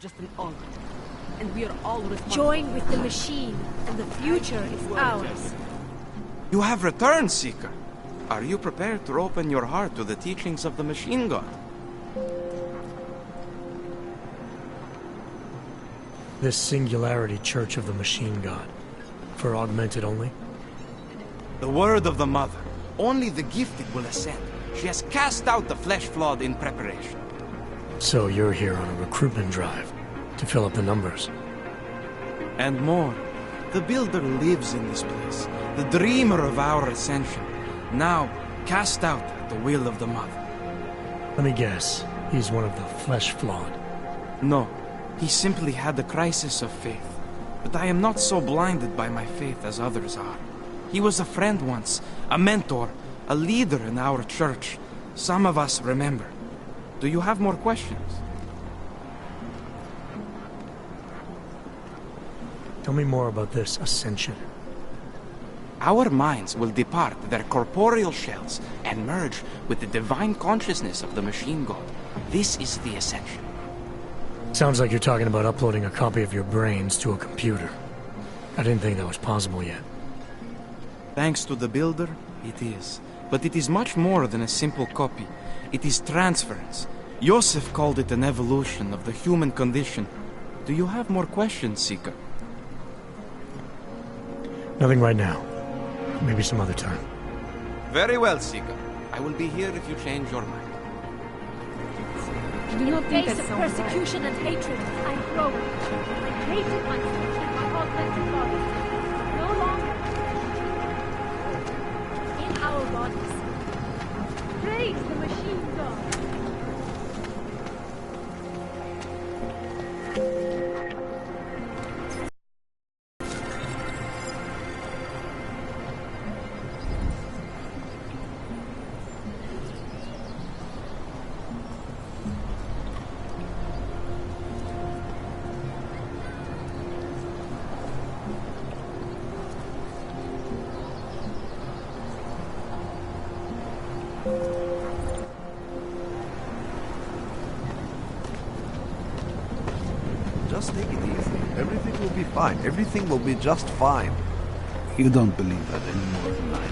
just an auger. And we are all responsible. Join with the machine, and the future is ours. You have returned, Seeker. Are you prepared to open your heart to the teachings of the Machine God? This Singularity Church of the Machine God. For augmented only? The word of the Mother. Only the gifted will ascend. She has cast out the flesh-flawed in preparation. So you're here on a recruitment drive, to fill up the numbers. And more. The Builder lives in this place, the dreamer of our ascension. Now, cast out at the will of the Mother. Let me guess, he's one of the flesh-flawed. No, he simply had a crisis of faith. But I am not so blinded by my faith as others are. He was a friend once, a mentor, a leader in our church. Some of us remember. Do you have more questions? Tell me more about this ascension. Our minds will depart their corporeal shells and merge with the divine consciousness of the Machine God. This is the ascension. Sounds like you're talking about uploading a copy of your brains to a computer. I didn't think that was possible yet. Thanks to the Builder, it is. But it is much more than a simple copy. It is transference. Joseph called it an evolution of the human condition. Do you have more questions, Seeker? Nothing right now. Maybe some other time. Very well, Seeker. I will be here if you change your mind. In the face of persecution and hatred, I grow. I hated myself and my augmented body. No longer. In our bodies. Praise the Machine God. Just take it easy. Everything will be fine. Everything will be just fine. You don't believe that anymore than I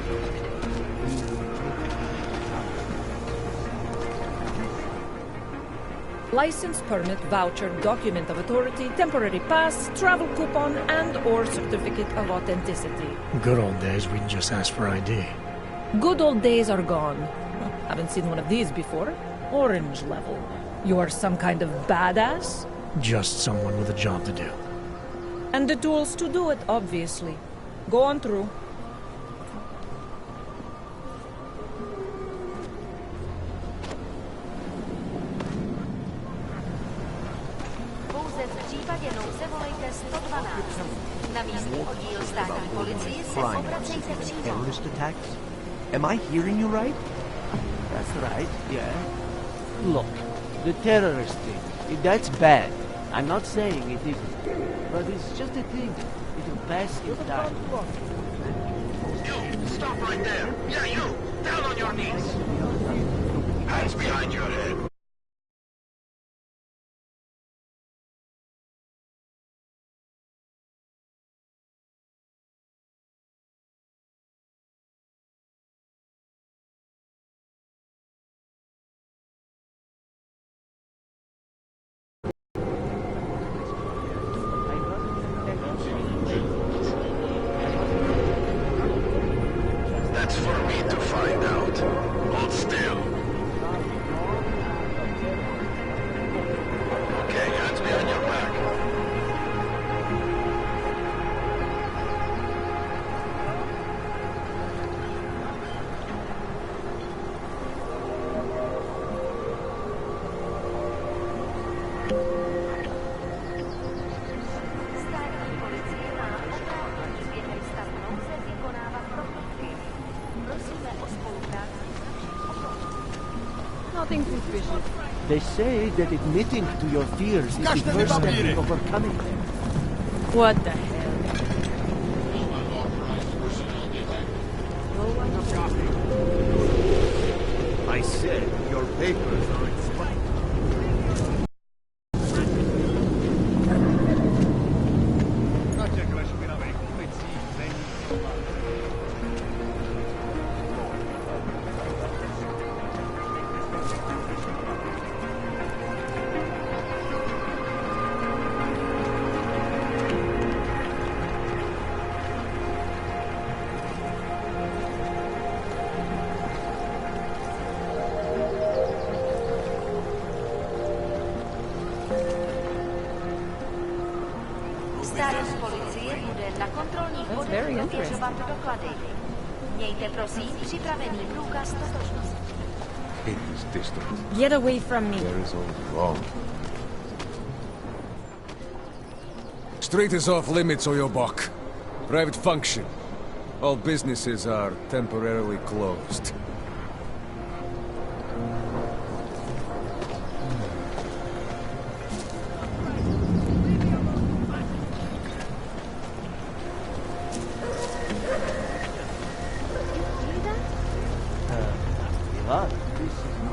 do. License, permit, voucher, document of authority, temporary pass, travel coupon, and/or certificate of authenticity. Good old days, we'd just ask for ID. Good old days are gone. Haven't seen one of these before. Orange level. You are some kind of badass? Just someone with a job to do. And the tools to do it, obviously. Go on through. Pouze v případě nouze volejte 112. Na místní oddíl státní policie se obracejte přímo. Terrorist attacks? Am I hearing you right? That's right, yeah. Look, the terrorist thing, that's bad. I'm not saying it isn't, but it's just a thing. It'll pass in time. You, stop right there. Yeah, you, down on your knees. Hands behind your head. That's for me to find out. Hold still. Okay, hands behind your back. Státní policie má oprávnění během stavu nouze vykonávat toto chvíli. Prosíme o spolupráci s naším okolím. Nothing suspicious. They say that admitting to your fears is the first step in overcoming them. What the hell? I said your papers are expired. interesting. prověřovat doklady. Mějte prosím připravený průkaz totožnosti. It is distant. Get away from me. There is only wrong. Street is off limits, or your buck. Private function. All businesses are temporarily closed.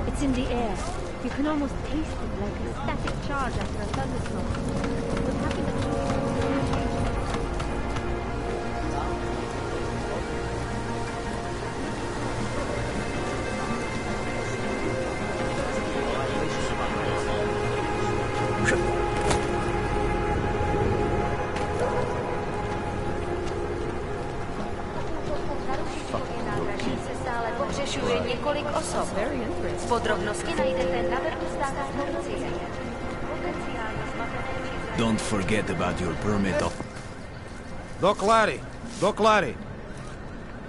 It's in the air. You can almost taste it like a static charge after a thunderstorm. What's happening? Pohřešuje několik osob. Podrobnosti najdete na webu státní policie. Potenciálně zmatené čísla. Don't forget about your permit of... Doc Larry.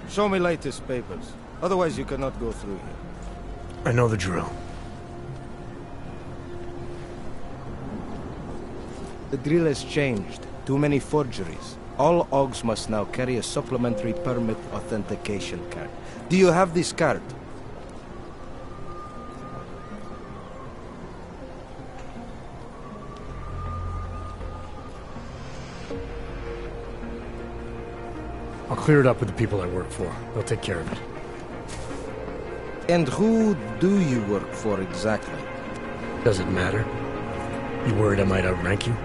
Show me latest papers. Otherwise you cannot go through here. I know the drill. The drill has changed. Too many forgeries. All OGs must now carry a supplementary permit authentication card. Do you have this card? I'll clear it up with the people I work for. They'll take care of it. And who do you work for exactly? Does it matter? You worried I might outrank you?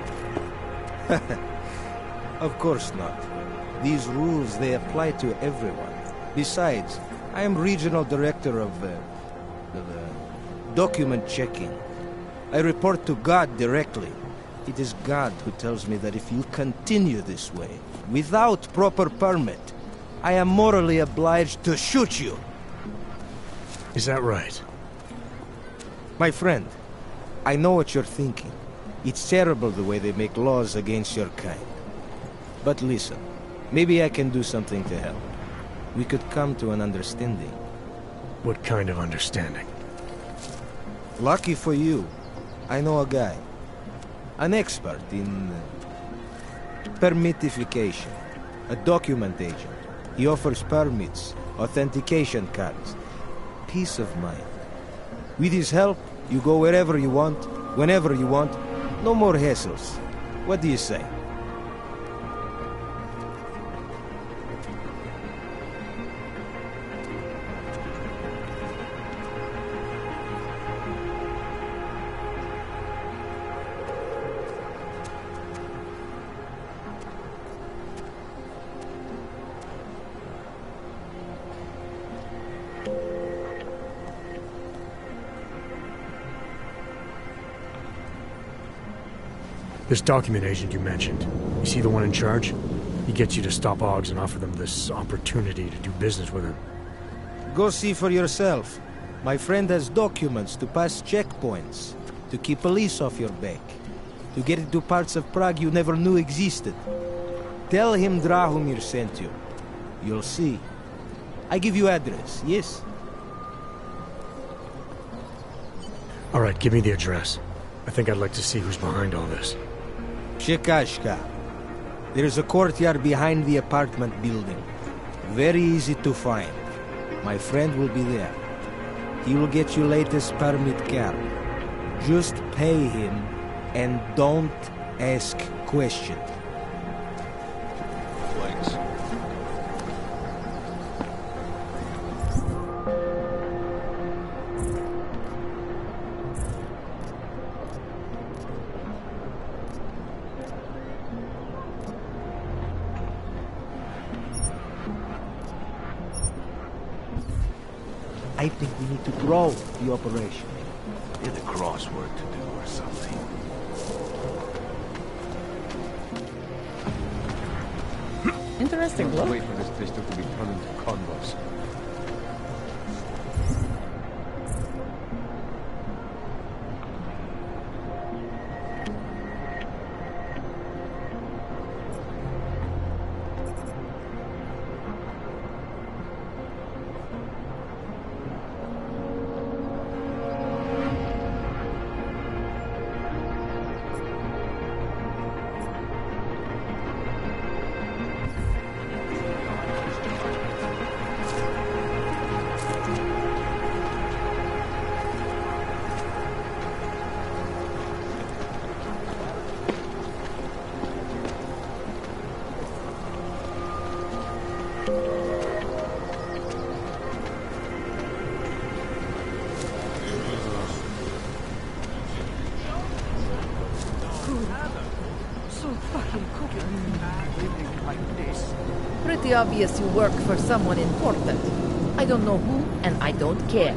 Of course not. These rules, they apply to everyone. Besides, I am regional director of document checking. I report to God directly. It is God who tells me that if you continue this way, without proper permit, I am morally obliged to shoot you. Is that right? My friend, I know what you're thinking. It's terrible the way they make laws against your kind. But listen, maybe I can do something to help. We could come to an understanding. What kind of understanding? Lucky for you, I know a guy. An expert in permitification. A document agent. He offers permits, authentication cards. Peace of mind. With his help, you go wherever you want, whenever you want. No more hassles. What do you say? This document agent you mentioned, is he the one in charge? He gets you to stop OGs and offer them this opportunity to do business with him. Go see for yourself. My friend has documents to pass checkpoints, to keep police off your back, to get into parts of Prague you never knew existed. Tell him Drahomir sent you. You'll see. I give you address, yes? All right, give me the address. I think I'd like to see who's behind all this. Chekashka. There's a courtyard behind the apartment building. Very easy to find. My friend will be there. He will get you latest permit card. Just pay him and don't ask questions. Thanks. I think we need to grow the operation. Get a crossword to do or something. Interesting look. Wait for this district to be turned into condos. So fucking cool. Pretty obvious you work for someone important. I don't know who, and I don't care.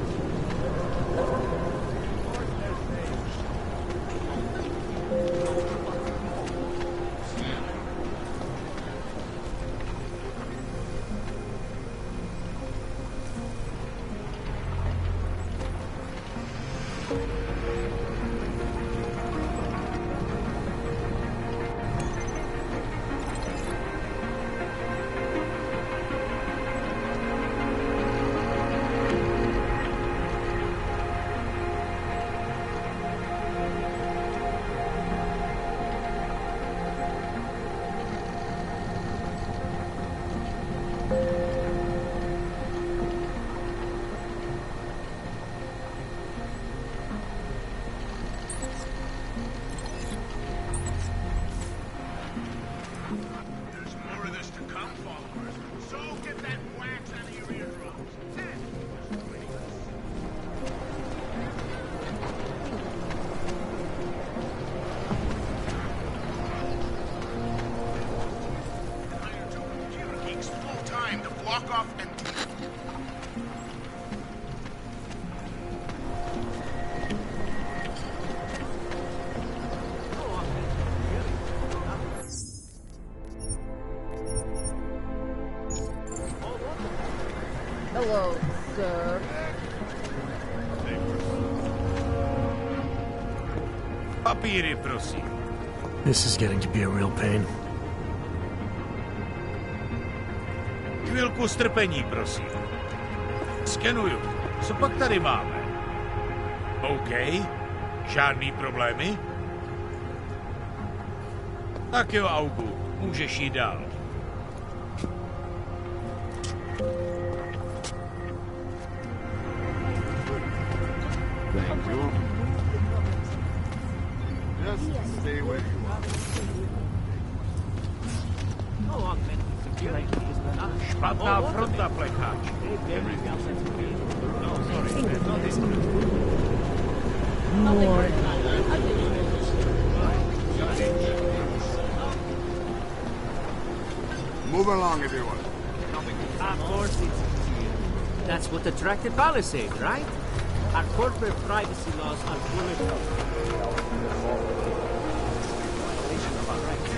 Hello, sir. Papíry, prosím. This is getting to be a real pain. Chvilku strpení, prosím. Skenuju. Co pak tady máme? OK. Žádný problémy? Tak jo, Augu. Můžeš jít dál. Thank you. Just stay where you are. Špatná fronta, plecháč. No, sorry. More. Move along, everyone. Of course it's clear. That's what attracted Palisade, right? Our corporate privacy laws are bulletproof. Violation of our rights.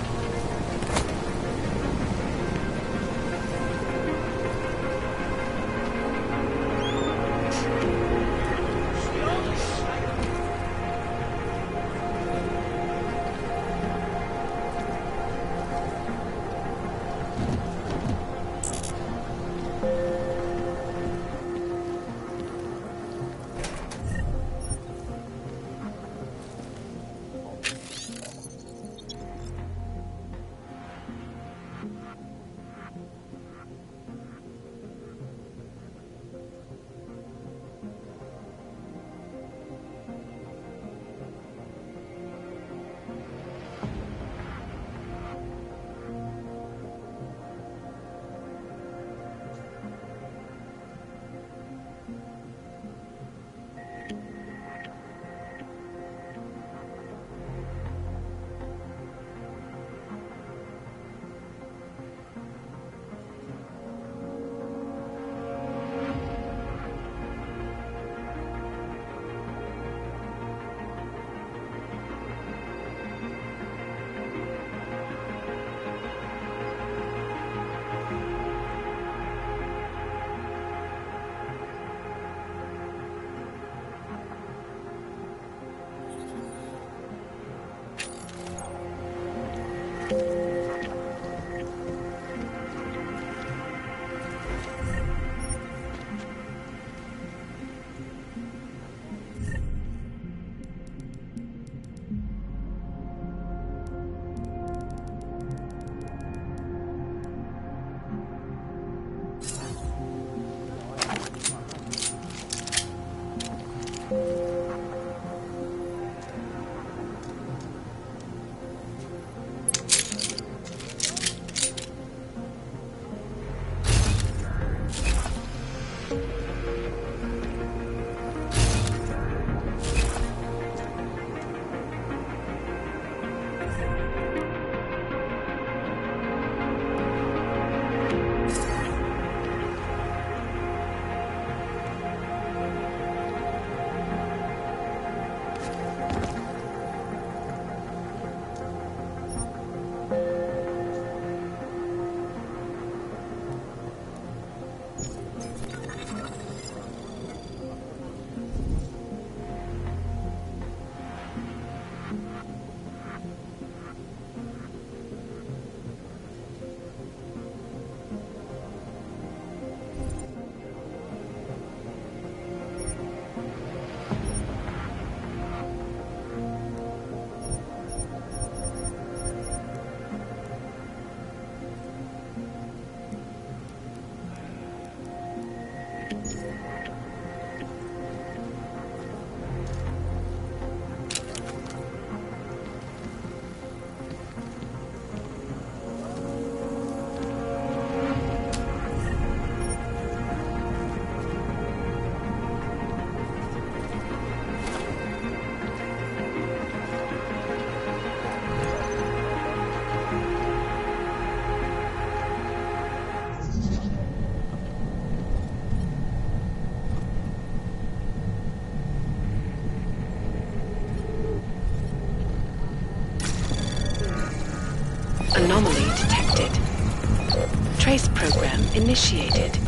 Trace program initiated.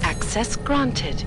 Access granted.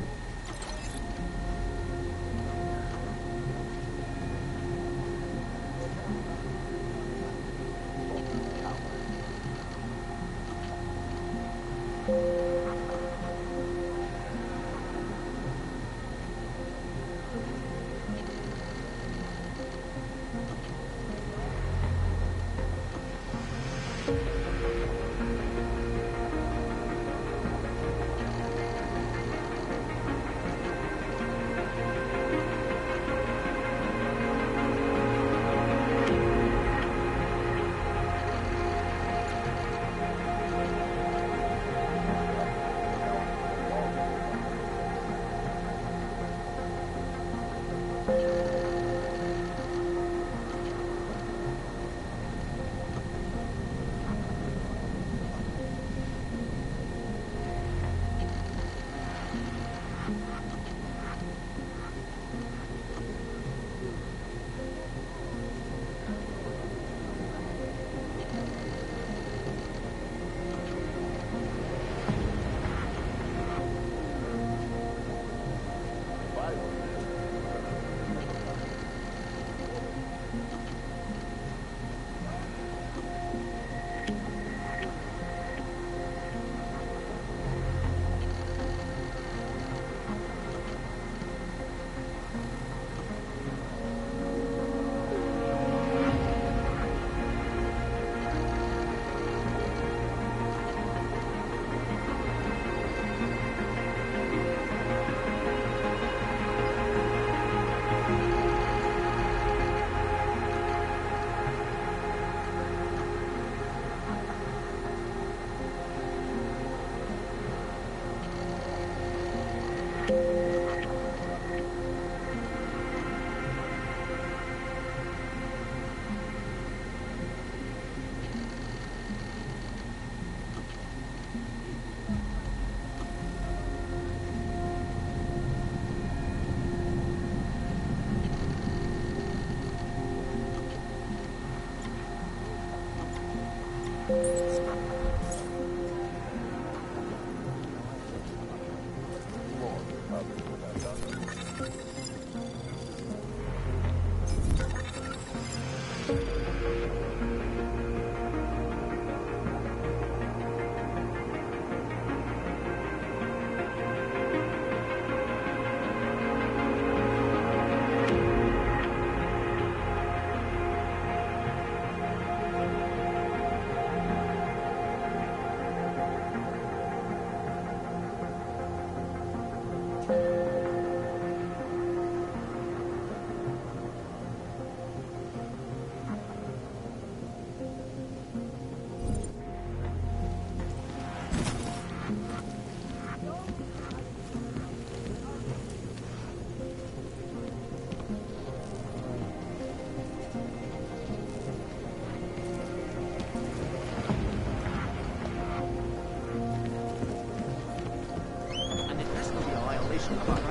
Manifesto di violation of our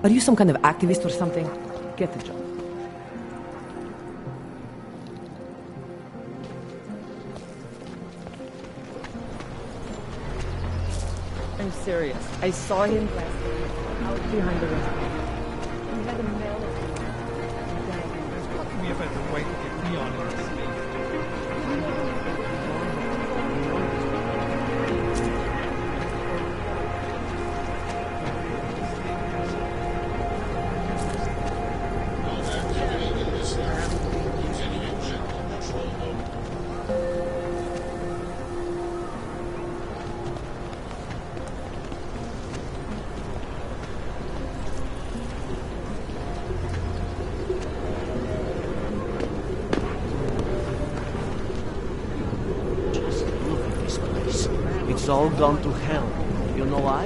Are you some kind of activist or something? Get the job. I'm serious. I saw him last night out behind the restaurant. He had a mail of him. There's got to be a better way to get Leon in this league. It's all gone to hell. You know why?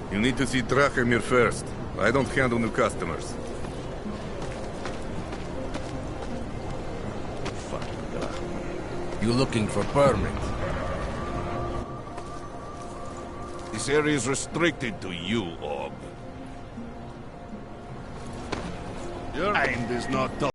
You need to see Drachemir first. I don't handle new customers. Fucking Drachemir. You looking for permit? This area is restricted to you, Orb. Your mind is not tolerant.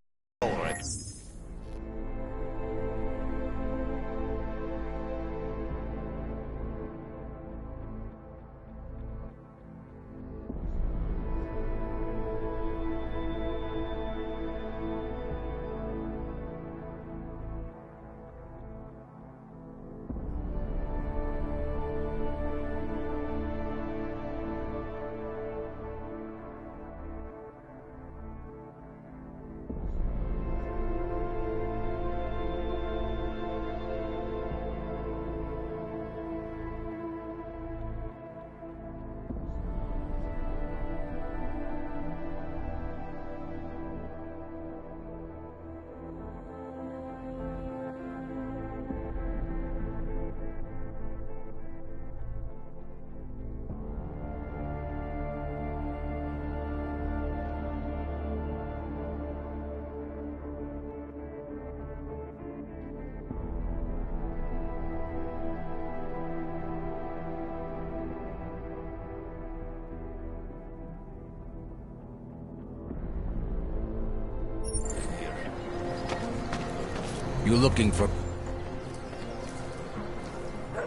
You looking for...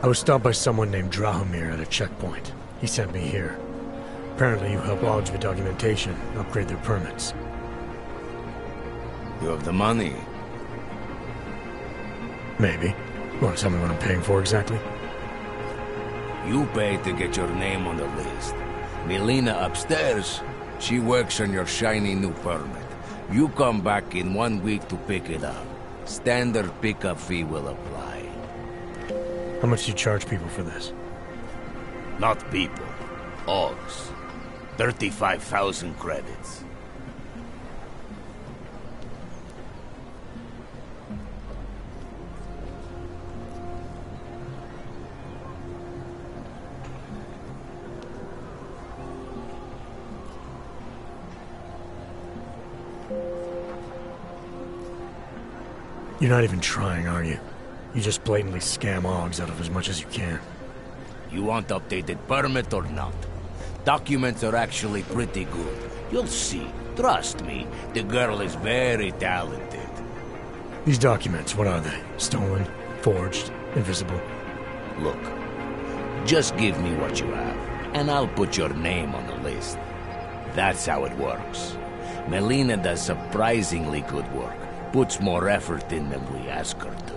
I was stopped by someone named Drahomir at a checkpoint. He sent me here. Apparently you help Augs with documentation and upgrade their permits. You have the money? Maybe. You want to tell me what I'm paying for exactly? You pay to get your name on the list. Melina upstairs, she works on your shiny new permit. You come back in 1 week to pick it up. Standard pickup fee will apply. How much do you charge people for this? Not people. Augs. 35,000 credits. You're not even trying, are you? You just blatantly scam Augs out of as much as you can. You want updated permit or not? Documents are actually pretty good. You'll see. Trust me, the girl is very talented. These documents, what are they? Stolen? Forged? Invisible? Look, just give me what you have, and I'll put your name on the list. That's how it works. Melina does surprisingly good work. Puts more effort in than we ask her to.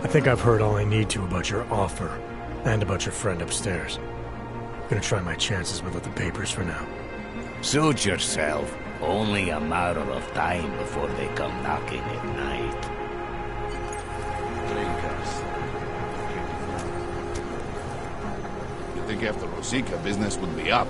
I think I've heard all I need to about your offer, and about your friend upstairs. I'm gonna try my chances without the papers for now. Suit yourself. Only a matter of time before they come knocking at night. You think after Rosica, business would be up?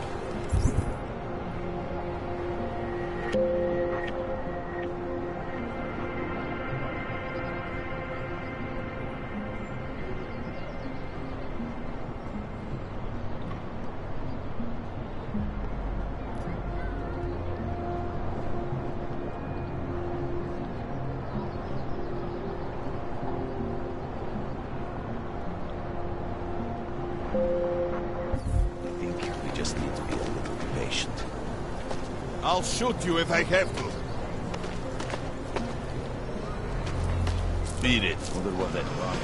I'll shoot you if I have to. Beat it. Wonder what that was.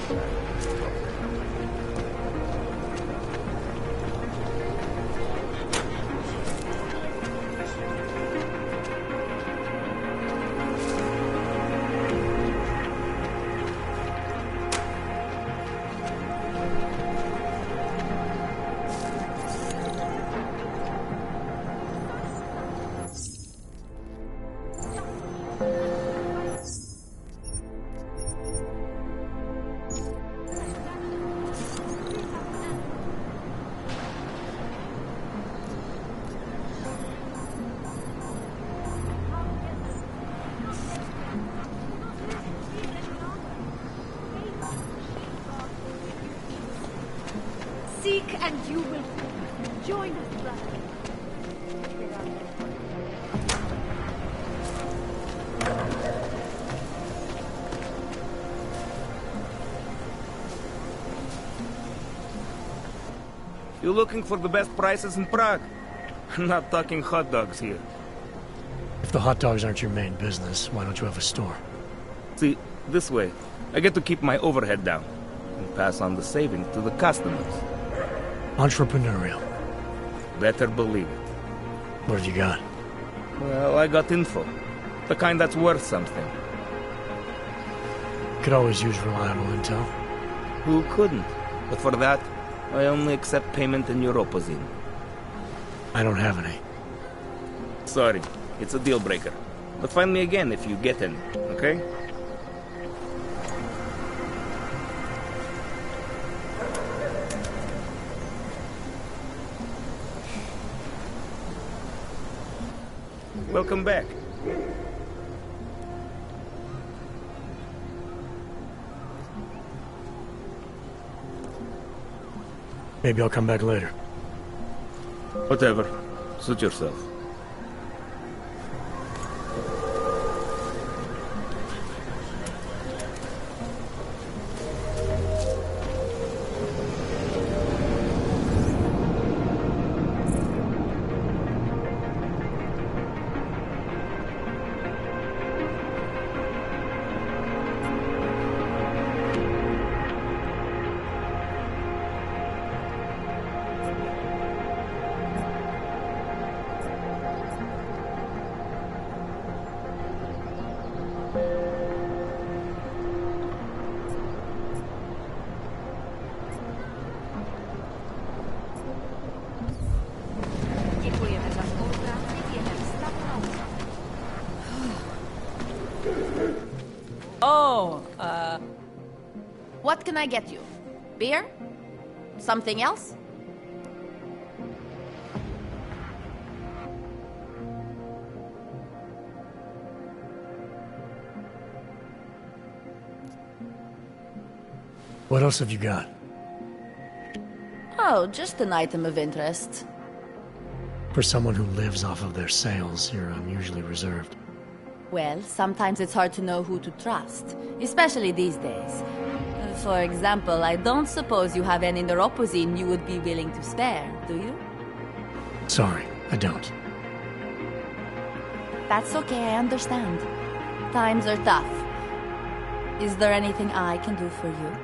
Seek and you will find. Join us, brother. You looking for the best prices in Prague? I'm not talking hot dogs here. If the hot dogs aren't your main business, why don't you have a store? See, this way, I get to keep my overhead down and pass on the savings to the customers. Entrepreneurial. Better believe it. What have you got? Well, I got info. The kind that's worth something. Could always use reliable intel. Who couldn't? But for that, I only accept payment in Europozine. I don't have any. Sorry, it's a deal breaker. But find me again if you get any, okay? Welcome back. Maybe I'll come back later. Whatever. Suit yourself. What can I get you? Beer? Something else? What else have you got? Oh, just an item of interest. For someone who lives off of their sales, you're unusually reserved. Well, sometimes it's hard to know who to trust, especially these days. For example, I don't suppose you have any neuropozyne you would be willing to spare, do you? Sorry, I don't. That's okay, I understand. Times are tough. Is there anything I can do for you?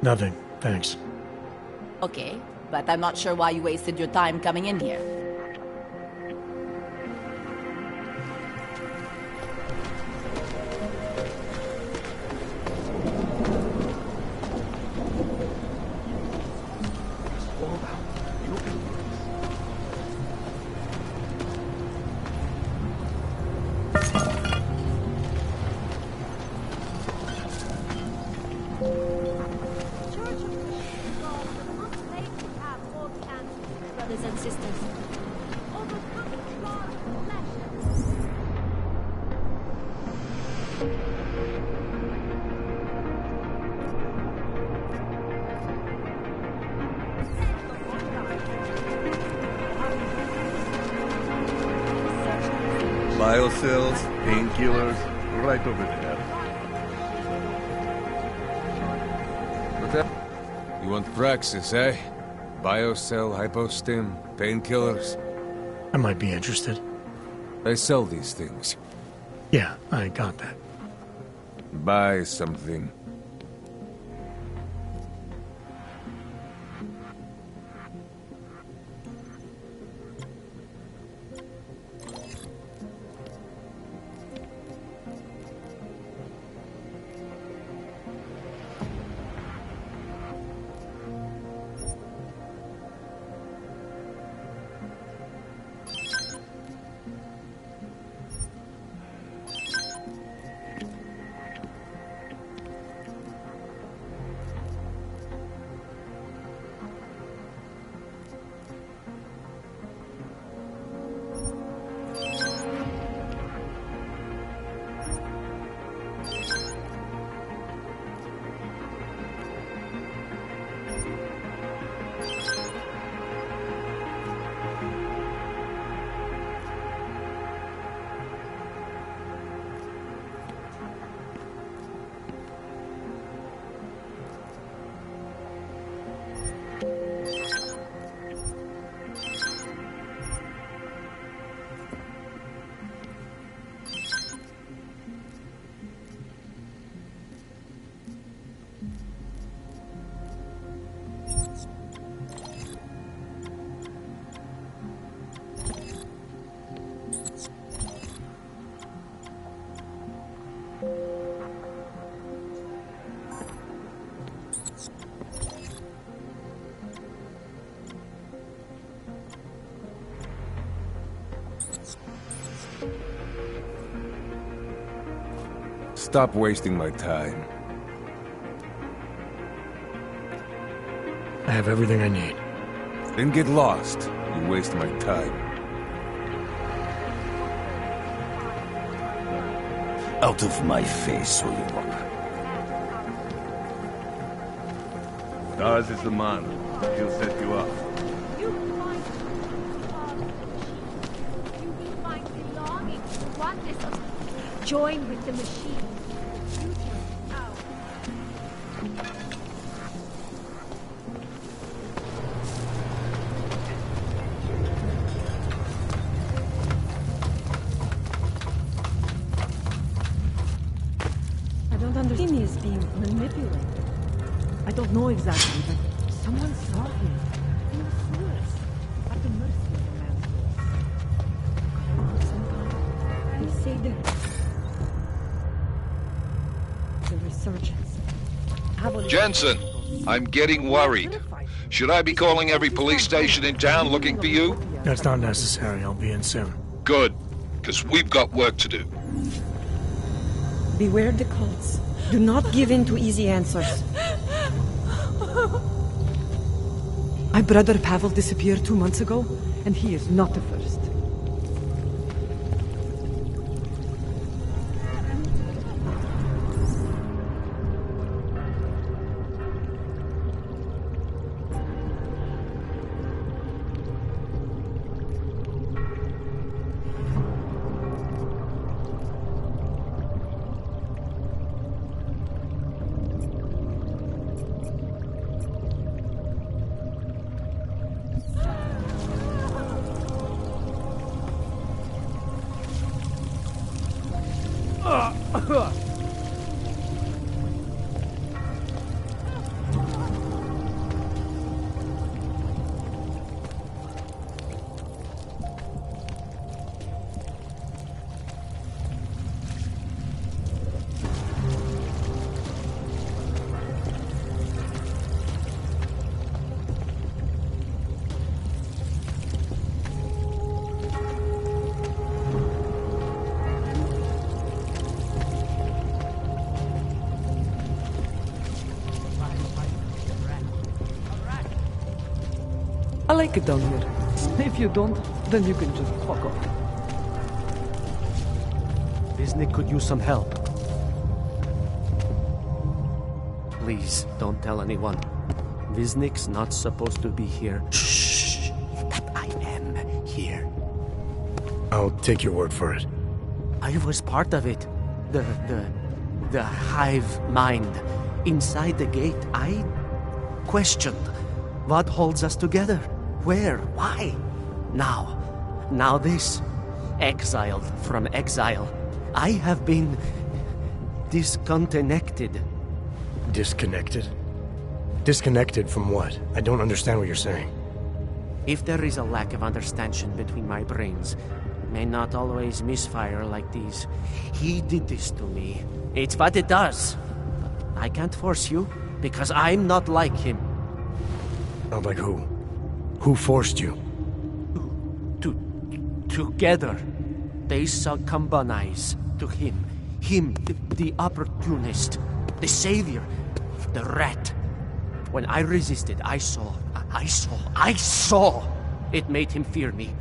Nothing, thanks. Okay, but I'm not sure why you wasted your time coming in here. Brothers and sisters. Biocells, painkillers, right over there. What the? You want Praxis, eh? Biocell, hypostim, painkillers? I might be interested. I sell these things. Yeah, I got that. Buy something. Stop wasting my time. I have everything I need. Then get lost. You waste my time. Out of my face, Oyabok. Daz is the man. He'll set you up. You will find belonging, oneness of join with the machine. I don't understand. He is being manipulated. I don't know exactly, but someone saw him. He was foolish. At the mercy of a man's will. Some kind. They say the resurgence. Jensen, I'm getting worried. Should I be calling every police station in town looking for you? That's not necessary. I'll be in soon. Good, because we've got work to do. Beware the cults. Do not give in to easy answers. My brother Pavel disappeared 2 months ago, and he is not the first. I like it down here. If you don't, then you can just fuck off. Viznik could use some help. Please, don't tell anyone. Viznik's not supposed to be here. Shh! But I am here. I'll take your word for it. I was part of it. The hive mind. Inside the gate, I questioned what holds us together. Where? Why? Now this. Exiled from exile. I have been disconnected. Disconnected? Disconnected from what? I don't understand what you're saying. If there is a lack of understanding between my brains, may not always misfire like these. He did this to me. It's what it does. I can't force you, because I'm not like him. Not like who? Who forced you? Together, they succumbanize to him. Him, the opportunist, the savior, the rat. When I resisted, I saw. It made him fear me.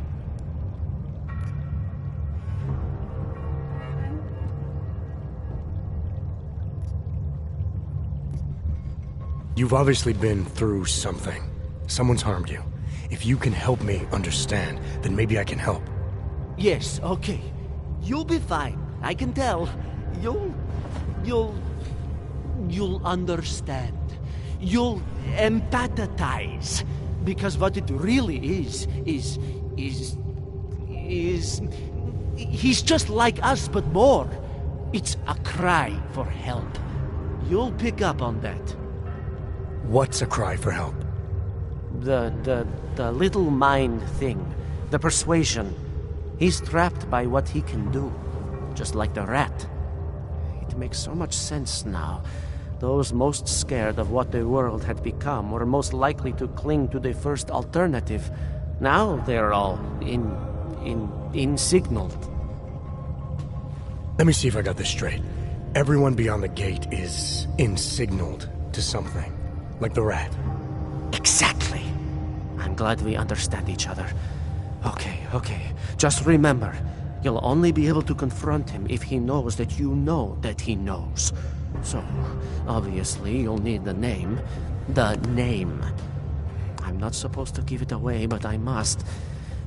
You've obviously been through something. Someone's harmed you. If you can help me understand, then maybe I can help. Yes, okay. You'll be fine. I can tell. You'll understand. You'll empathize. Because what it really is he's just like us, but more. It's a cry for help. You'll pick up on that. What's a cry for help? The little mind thing. The persuasion. He's trapped by what he can do. Just like the rat. It makes so much sense now. Those most scared of what the world had become were most likely to cling to the first alternative. Now they're all insignaled. Let me see if I got this straight. Everyone beyond the gate is insignaled to something. Like the rat. Exactly. I'm glad we understand each other. Okay. Just remember, you'll only be able to confront him if he knows that you know that he knows. So, obviously, you'll need the name. The name. I'm not supposed to give it away, but I must.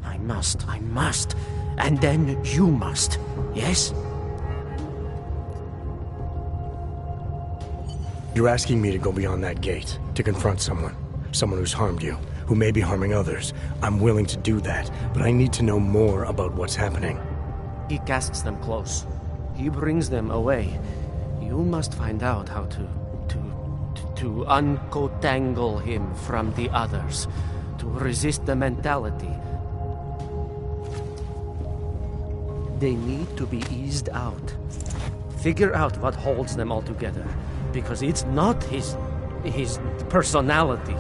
And then you must. Yes? You're asking me to go beyond that gate, to confront someone who's harmed you, who may be harming others. I'm willing to do that, but I need to know more about what's happening. He casts them close. He brings them away. You must find out how to uncotangle him from the others, to resist the mentality. They need to be eased out. Figure out what holds them all together. Because it's not his personality.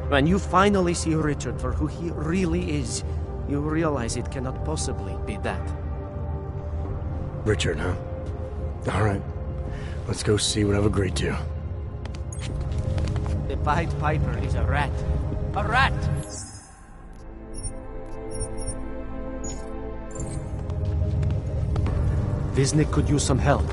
When you finally see Richard for who he really is, you realize it cannot possibly be that. Richard, huh? All right. Let's go see what I've agreed to. The Pied Piper is a rat. A rat! Visnik could use some help.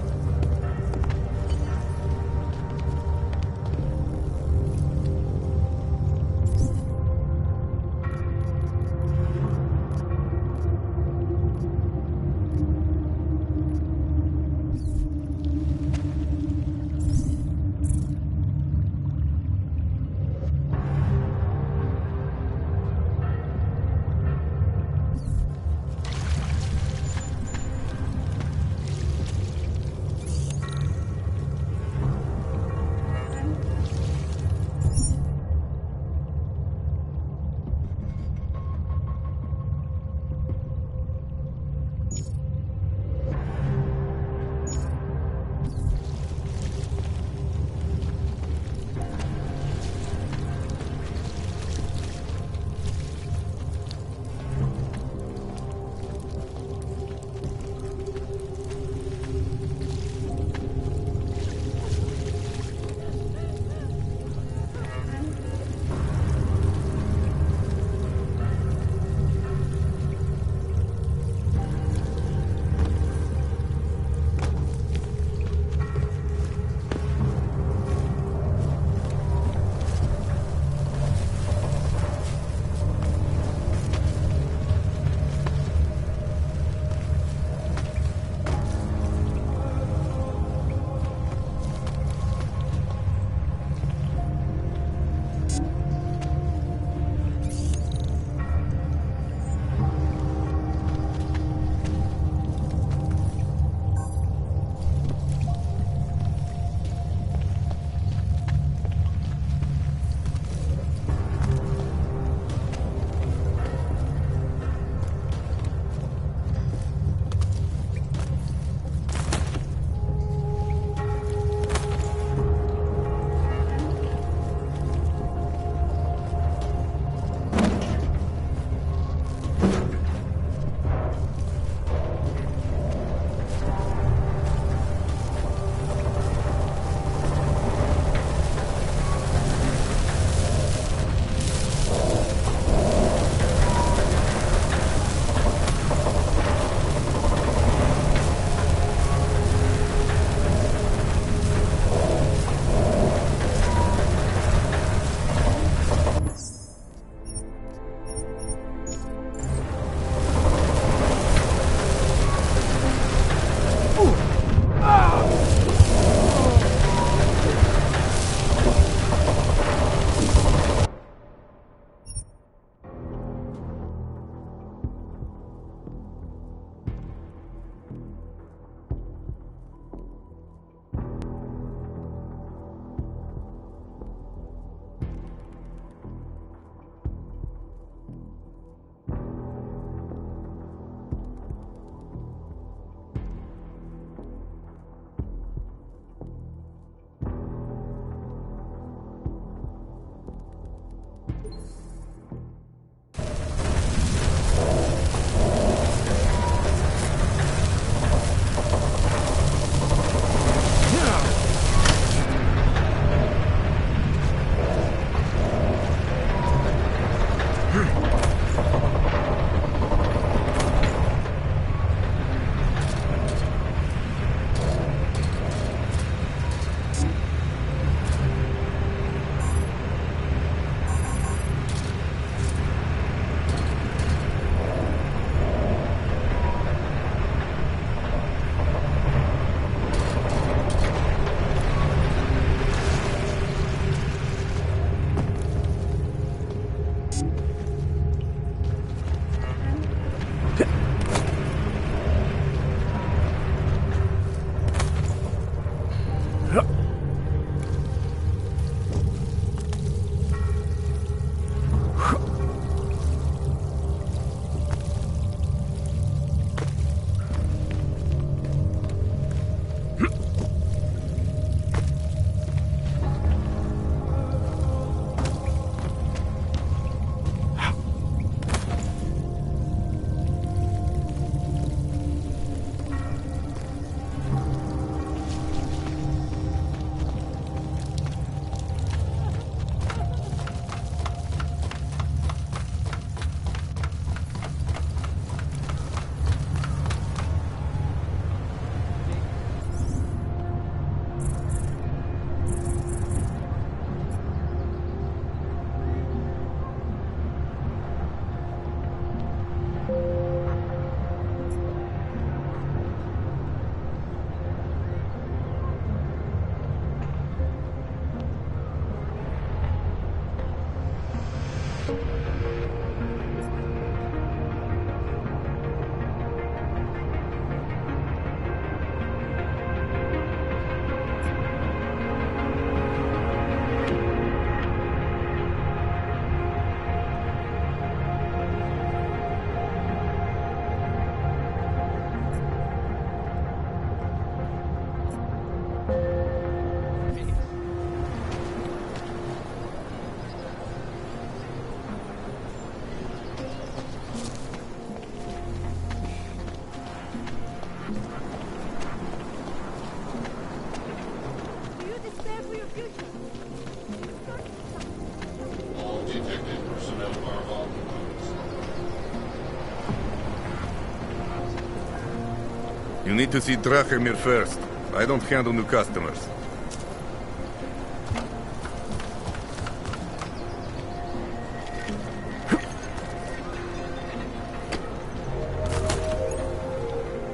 You need to see Drachemir first. I don't handle new customers.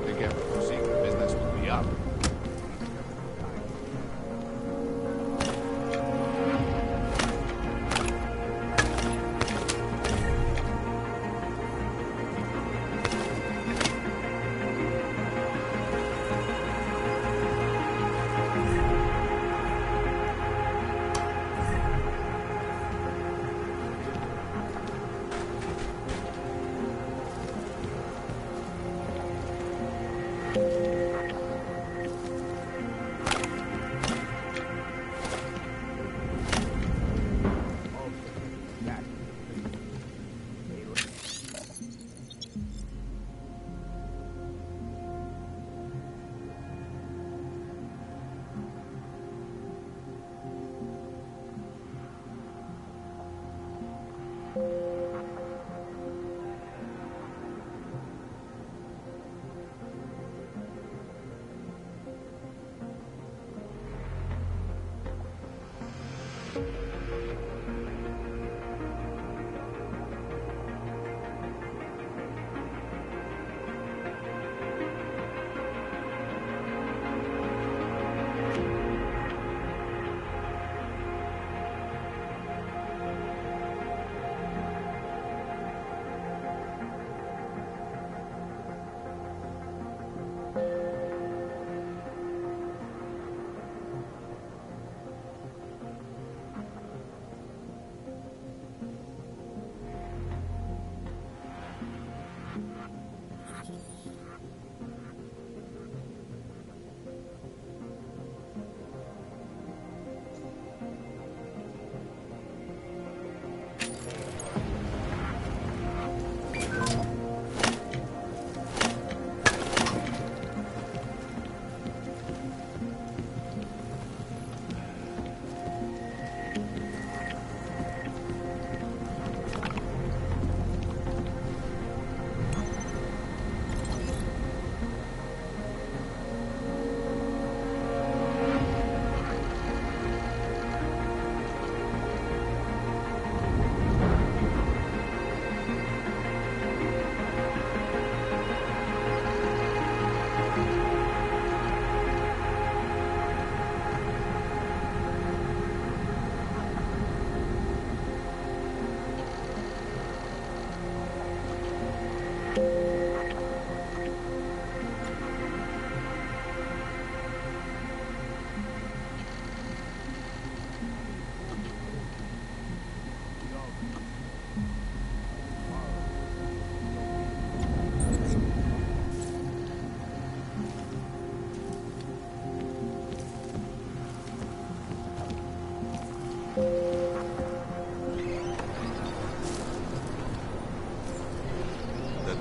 Be careful, secret business will be up.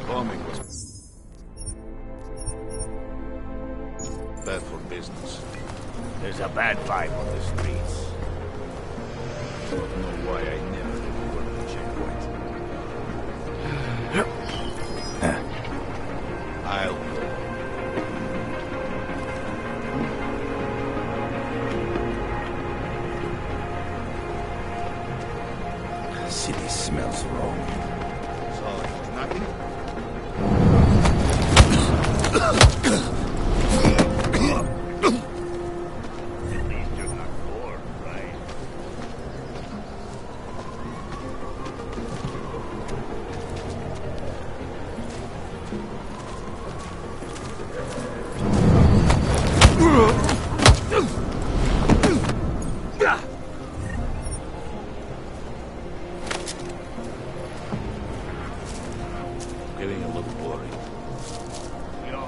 Bombing was bad for business. There's a bad vibe on the streets. I don't know why I never did go to the checkpoint. I'll go. City smells wrong. So it was nothing? At least you're not bored, right? Getting a little boring. Yo,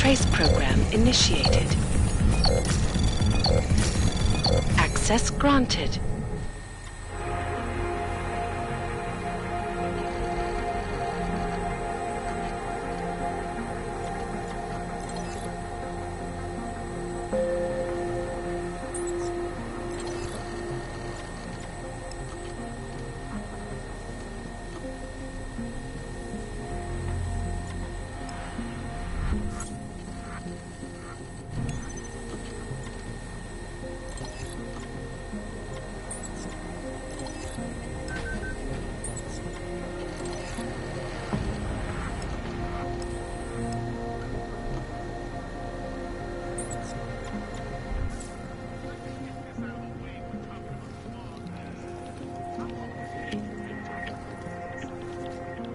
Trace program initiated. Access granted.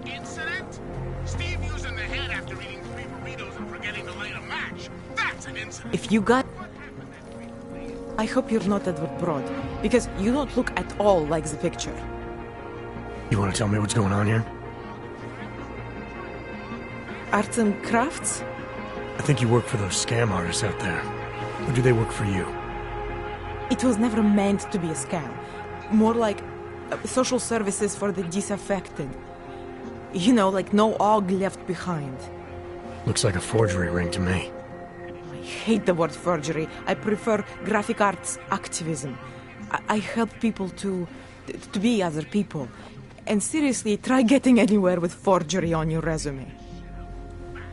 Incident? Steve using the head after eating 3 burritos and forgetting to light a match. That's an incident. If you got... I hope you're not Edward Broad, because you don't look at all like the picture. You want to tell me what's going on here? Arts and crafts? I think you work for those scam artists out there. Or do they work for you? It was never meant to be a scam. More like social services for the disaffected. You know, like no og left behind. Looks like a forgery ring to me. I hate the word forgery. I prefer graphic arts activism. I help people to be other people. And seriously, try getting anywhere with forgery on your resume.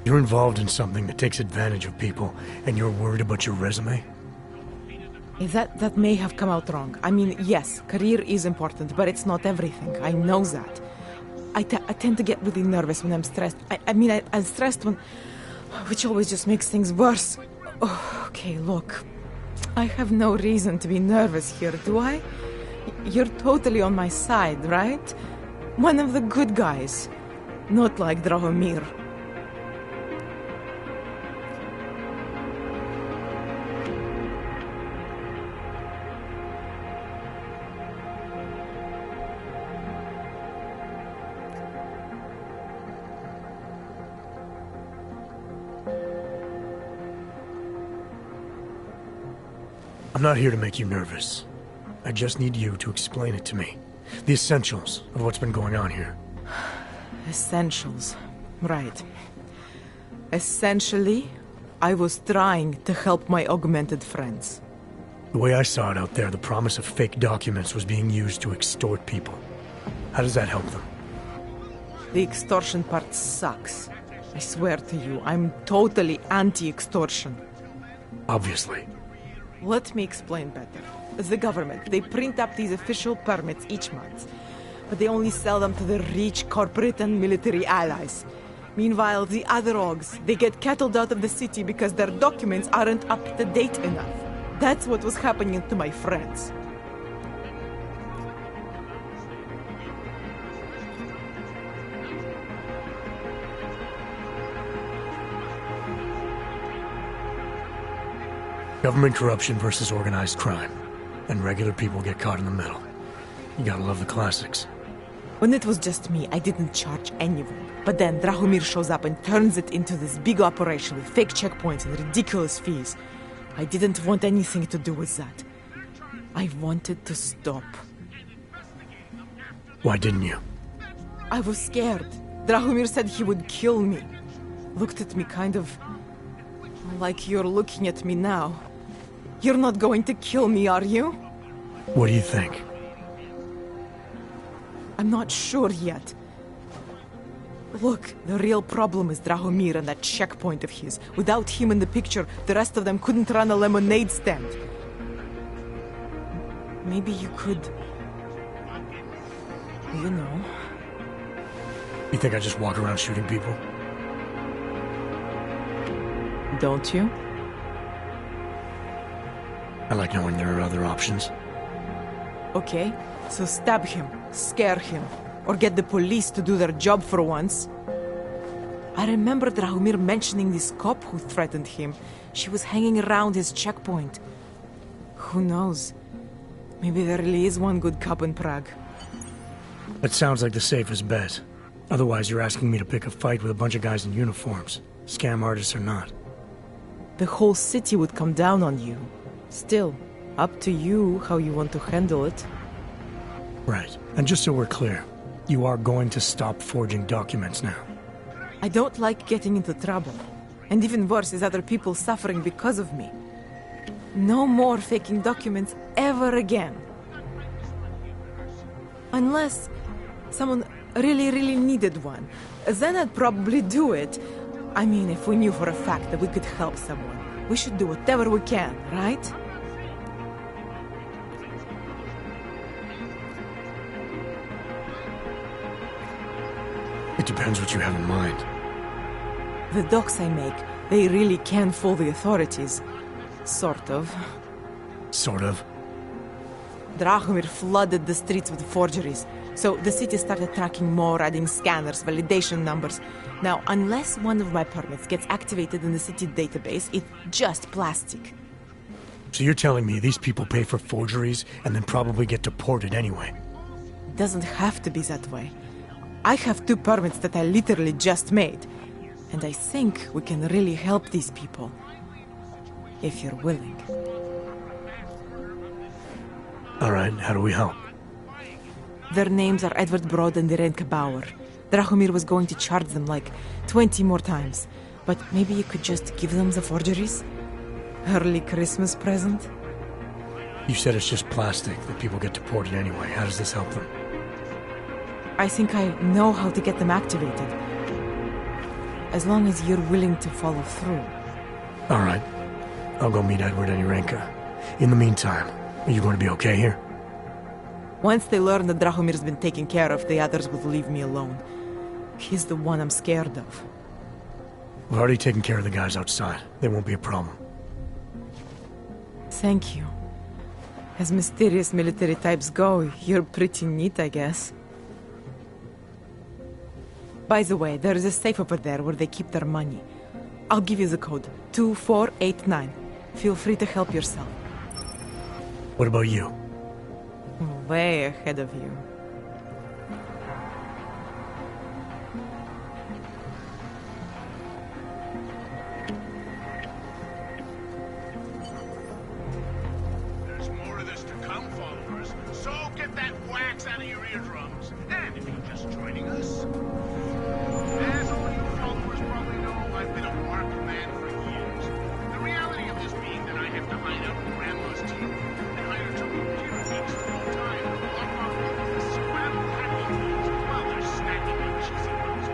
You're involved in something that takes advantage of people, and you're worried about your resume? That may have come out wrong. I mean, yes, career is important, but it's not everything. I know that. I tend to get really nervous when I'm stressed. I'm stressed when... which always just makes things worse. Oh, okay, look. I have no reason to be nervous here, do I? You're totally on my side, right? One of the good guys. Not like Drahomir. I'm not here to make you nervous. I just need you to explain it to me. The essentials of what's been going on here. Essentials. Right. Essentially, I was trying to help my augmented friends. The way I saw it out there, the promise of fake documents was being used to extort people. How does that help them? The extortion part sucks. I swear to you, I'm totally anti-extortion. Obviously. Let me explain better. The government, they print up these official permits each month, but they only sell them to the rich corporate and military allies. Meanwhile, the other orgs, they get cattled out of the city because their documents aren't up to date enough. That's what was happening to my friends. Government corruption versus organized crime. And regular people get caught in the middle. You gotta love the classics. When it was just me, I didn't charge anyone. But then Drahomir shows up and turns it into this big operation with fake checkpoints and ridiculous fees. I didn't want anything to do with that. I wanted to stop. Why didn't you? I was scared. Drahomir said he would kill me. Looked at me kind of... like you're looking at me now. You're not going to kill me, are you? What do you think? I'm not sure yet. Look, the real problem is Drahomir and that checkpoint of his. Without him in the picture, the rest of them couldn't run a lemonade stand. Maybe you could... you know... You think I just walk around shooting people? Don't you? I like knowing there are other options. Okay, so stab him, scare him, or get the police to do their job for once. I remember Drahomir mentioning this cop who threatened him. She was hanging around his checkpoint. Who knows? Maybe there really is one good cop in Prague. That sounds like the safest bet. Otherwise, you're asking me to pick a fight with a bunch of guys in uniforms. Scam artists or not. the whole city would come down on you. Still, up to you how you want to handle it. Right. And just so we're clear, you are going to stop forging documents now. I don't like getting into trouble. And even worse is other people suffering because of me. No more faking documents ever again. Unless someone really needed one. Then I'd probably do it. I mean, if we knew for a fact that we could help someone, we should do whatever we can, right? It depends what you have in mind. The docs I make, they really can fool the authorities. Sort of. Sort of? Drahomir flooded the streets with forgeries, so the city started tracking more, adding scanners, validation numbers. Now, unless one of my permits gets activated in the city database, it's just plastic. So you're telling me these people pay for forgeries and then probably get deported anyway? It doesn't have to be that way. I have 2 permits that I literally just made, and I think we can really help these people. If you're willing. All right, how do we help? Their names are Edward Broad and Irenka Bauer. Drahomir was going to charge them like 20 more times. But maybe you could just give them the forgeries? Early Christmas present? You said it's just plastic, that people get deported anyway. How does this help them? I think I know how to get them activated. As long as you're willing to follow through. All right. I'll go meet Edward and Irenka. In the meantime, are you going to be okay here? Once they learn that Drahomir's been taken care of, the others will leave me alone. He's the one I'm scared of. We've already taken care of the guys outside. They won't be a problem. Thank you. As mysterious military types go, you're pretty neat, I guess. By the way, there is a safe over there where they keep their money. I'll give you the code. 2489. Feel free to help yourself. What about you? Way ahead of you. There's more of this to come, followers. So get that wax out of your eardrums. And if you're just joining us, as all you followers probably know, I've been a marked man for years. The reality of this being that I have to hide out with Grandma's team and hire 2 computer geeks full time to lock off the scrabble hacking teams while they're snacking on cheesy roast.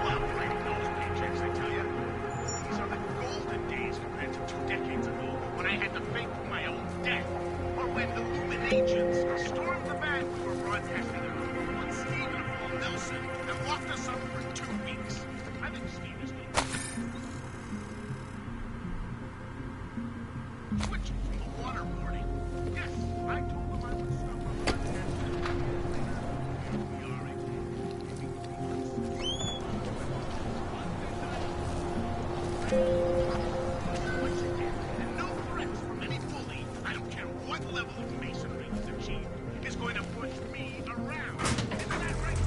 Well, writing those paychecks, I tell you. These are the golden days compared to 2 decades ago when I had to fake my own death. Or when Illuminagents stormed the bank we were broadcasting on Stephen Paul Nelson and locked us up for 2 weeks. I think Steve is good. Switching from the waterboarding. Yes, I told them I would stop up on once again, and no threats from any bully, I don't care what level of masonry is achieved, is going to push me around. Isn't that right,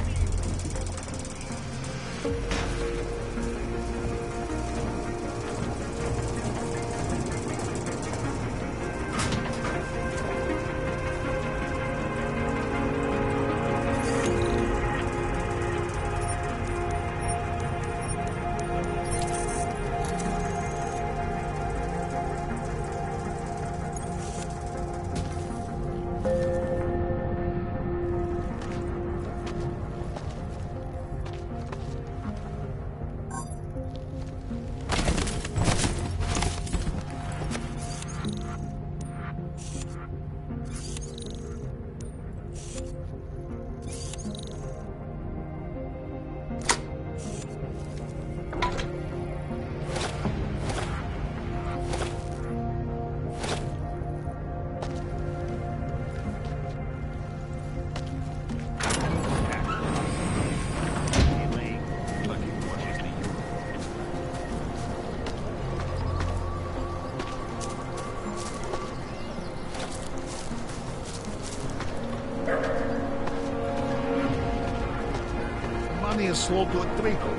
money is slow to a trickle.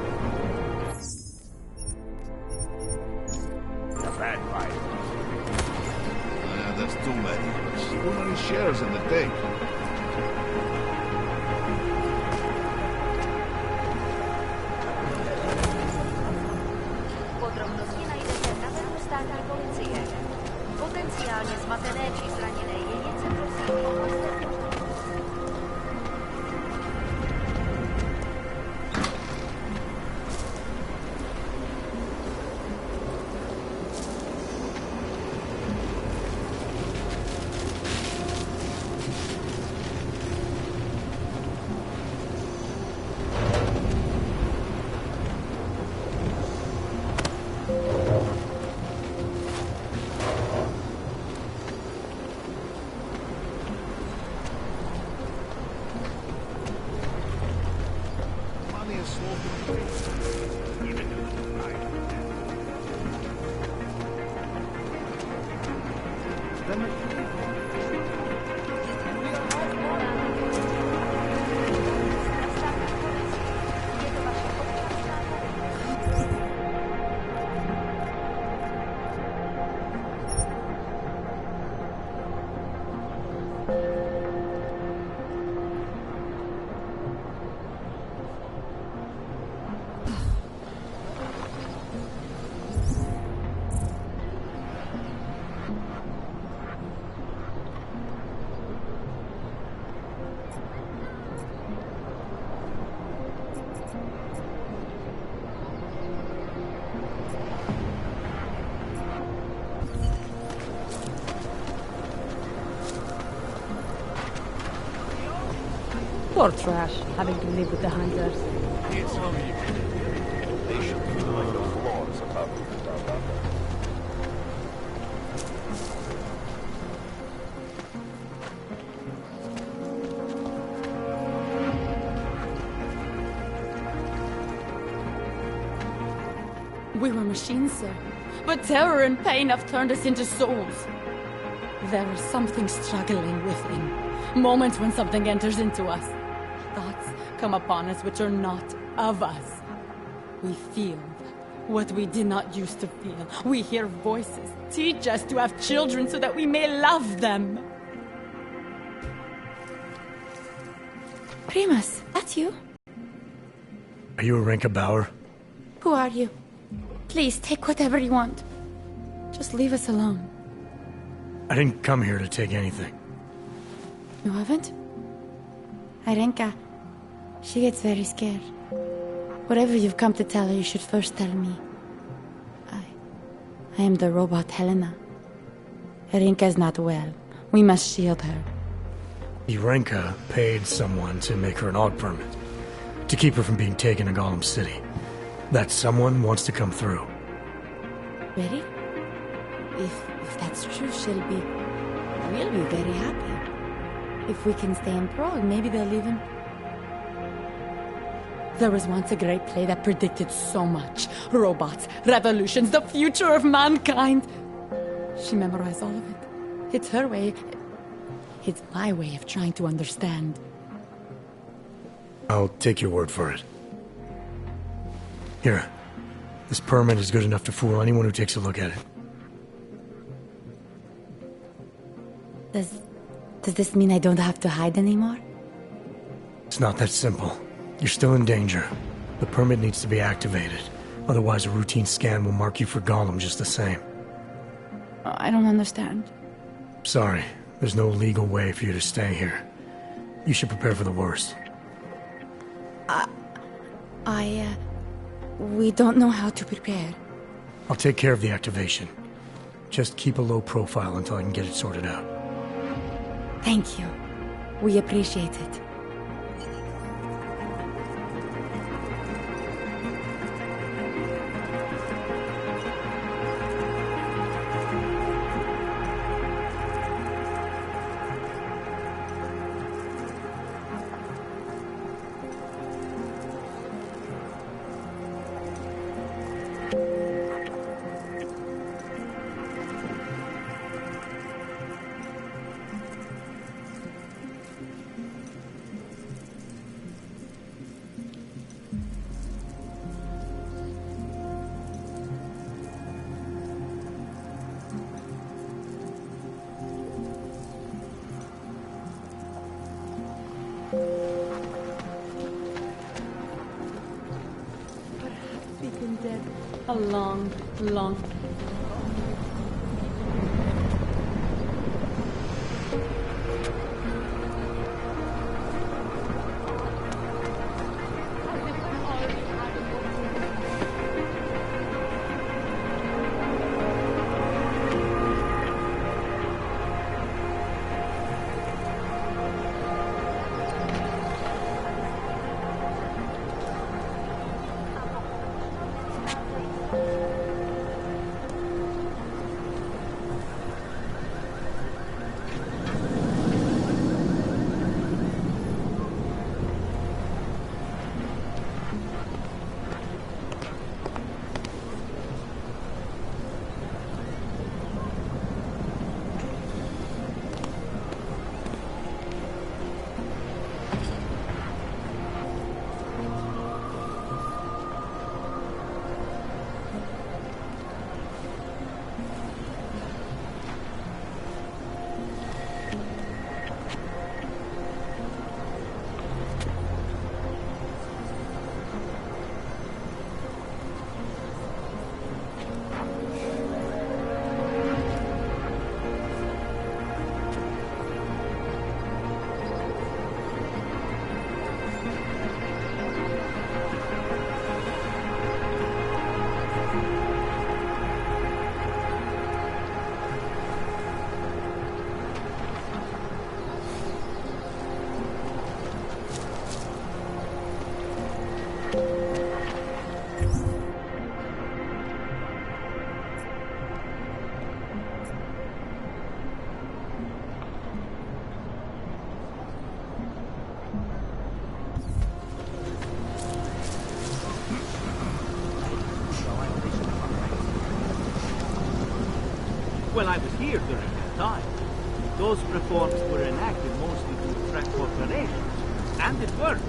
he shares in the take. Podrobnosti najdete na webu státní policie. Potenciálně zmatené či zraněné jedince prosím ohlaste. Poor trash, having to live with the hunters. It's they should be like the floors above the We were machines, sir. But terror and pain have turned us into souls. There is something struggling within. Moments when something enters into us. Thoughts come upon us which are not of us. We feel what we did not used to feel. We hear voices. Teach us to have children so that we may love them. Primus, that's you? Are you Arenka Bauer? Who are you? Please, take whatever you want. Just leave us alone. I didn't come here to take anything. You haven't? Arenka, she gets very scared. Whatever you've come to tell her, you should first tell me. I am the robot Helena. Arenka is not well. We must shield her. Arenka paid someone to make her an AUG permit. To keep her from being taken to Golem City. That someone wants to come through. Really? If that's true, we'll be very happy. If we can stay in Prague, maybe they'll even... There was once a great play that predicted so much. Robots, revolutions, the future of mankind. She memorized all of it. It's her way. It's my way of trying to understand. I'll take your word for it. Here. This permit is good enough to fool anyone who takes a look at it. Does this mean I don't have to hide anymore? It's not that simple. You're still in danger. The permit needs to be activated. Otherwise, a routine scan will mark you for Golem just the same. I don't understand. Sorry. There's no legal way for you to stay here. You should prepare for the worst. We don't know how to prepare. I'll take care of the activation. Just keep a low profile until I can get it sorted out. Thank you. We appreciate it. We've been dead a long, long time. Well, I was here during that time. Those reforms were enacted mostly to attract corporations, and it worked.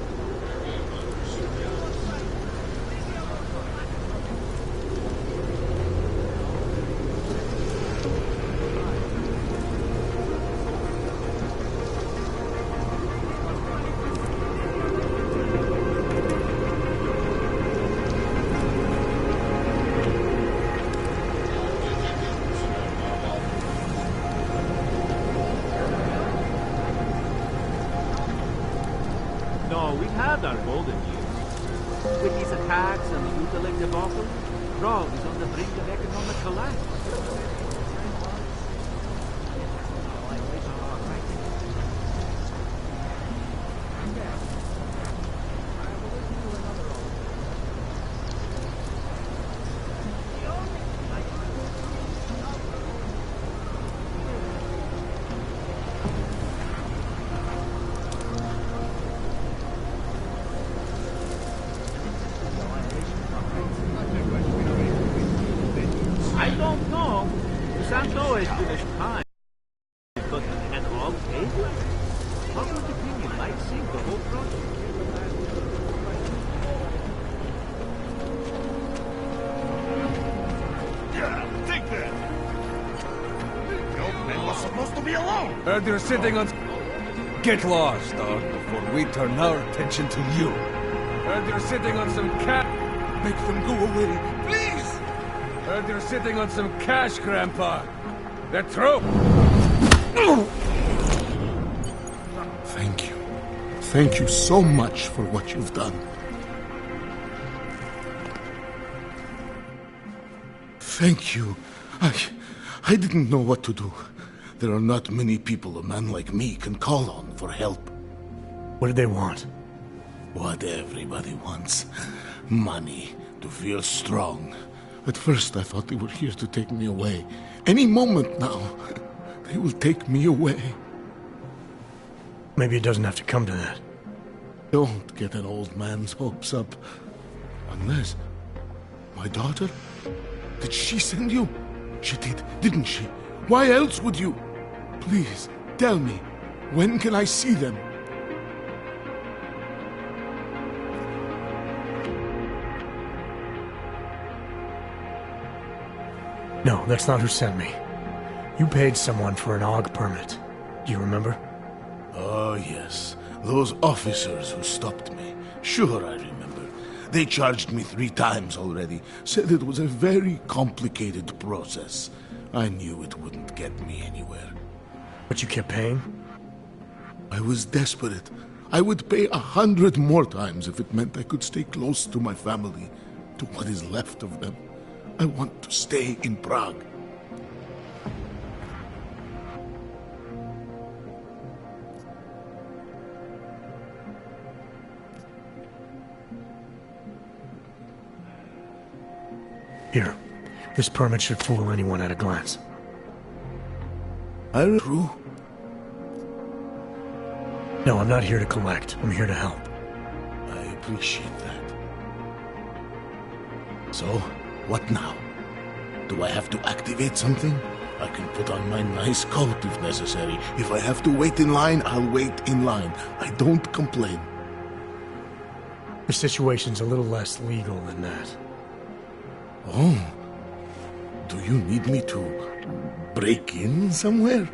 No, we've had our golden years. With these attacks and the Utilic debacle, Prague is on the brink of economic collapse. I don't know. Santo has finished time. But an all paper? How would the opinion might sink the whole project? Yeah, take that! The old man was supposed to be alone! Heard you're sitting on... Get lost, dog, before we turn our attention to you. Heard you're sitting on some cat... Make them go away, please! Heard you're sitting on some cash, Grandpa. They're through! Thank you. Thank you so much for what you've done. Thank you. I didn't know what to do. There are not many people a man like me can call on for help. What did they want? What everybody wants. Money, to feel strong. At first I thought they were here to take me away. Any moment now, they will take me away. Maybe it doesn't have to come to that. Don't get an old man's hopes up. Unless... My daughter? Did she send you? She did, didn't she? Why else would you? Please, tell me. When can I see them? No, that's not who sent me. You paid someone for an AUG permit. Do you remember? Oh, yes. Those officers who stopped me. Sure, I remember. They charged me 3 times already. Said it was a very complicated process. I knew it wouldn't get me anywhere. But you kept paying? I was desperate. I would pay 100 more times if it meant I could stay close to my family, to what is left of them. I want to stay in Prague. Here, this permit should fool anyone at a glance. True? No, I'm not here to collect. I'm here to help. I appreciate that. So, what now? Do I have to activate something? I can put on my nice coat if necessary. If I have to wait in line, I'll wait in line. I don't complain. The situation's a little less legal than that. Oh. Do you need me to break in somewhere?